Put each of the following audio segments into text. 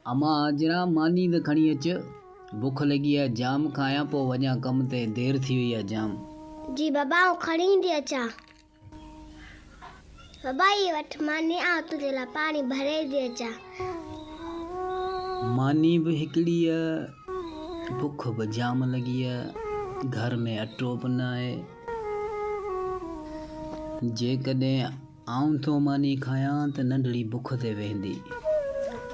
अम्मा जरा मानी त खणी अच, बुख लगी है जाम, खाया पो वञा कम ते, देर थी वई है जाम। जी बाबा खणी थी अचा। बाबा ये वठ मानी, आ तुझे ला पानी भरे दे अचा। मानी भी हिकड़ी है, बुख भी जाम लगी है, घर में अटो बि न आहे। जेकॾहिं आऊं थो मानी खायां त नंढड़ी बुख ते वेंदी,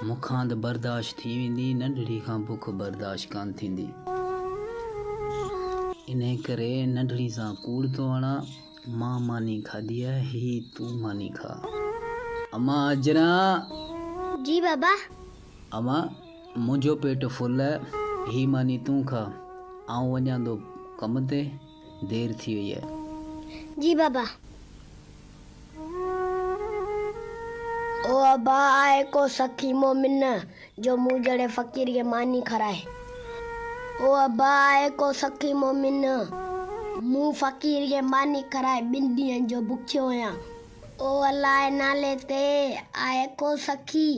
मूंखां त बर्दाश्त थी वेंदी, नंढड़ी खां बुख बर्दाश्त कान थींदी। इन करे नंढड़ी सां कूड़ थो हणा, मां मानी खाधी आहे, ही तूं मानी खा। अम्मा अजरा। जी बाबा। अम्मा मुंहिंजो पेट फुल है, ही मानी तूं खा, आऊं वञा थो कम ते, देर थी वई है। जी बाबा। ओ अब्बा आए को सखी मोमिन जो मुंह जड़े फकीर के मानी खराए। ओ अब्बा आए को सखी मोमिन मुंह फकीर के मानी खराए, बिन ॾींहं जो बुखियो आहियां। ओ अल्लाह नाले ते आए को सखी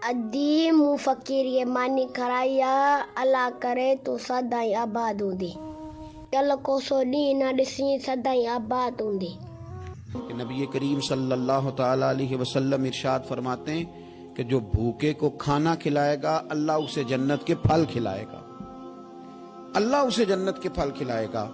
अदी मुंह फकीर के मानी खराई आ, अल्लाह करे तो सदाई आबाद हूंदी। कल को सो ॾींहुं न ॾिसी सदाई आबाद हूंदी। नबी करीम सल्लल्लाहु ताला अलैहि वसल्लम इरशाद फरमाते हैं कि जो भूखे को खाना खिलाएगा अल्लाह उसे जन्नत के फल खिलाएगा, अल्लाह उसे जन्नत के फल खिलाएगा।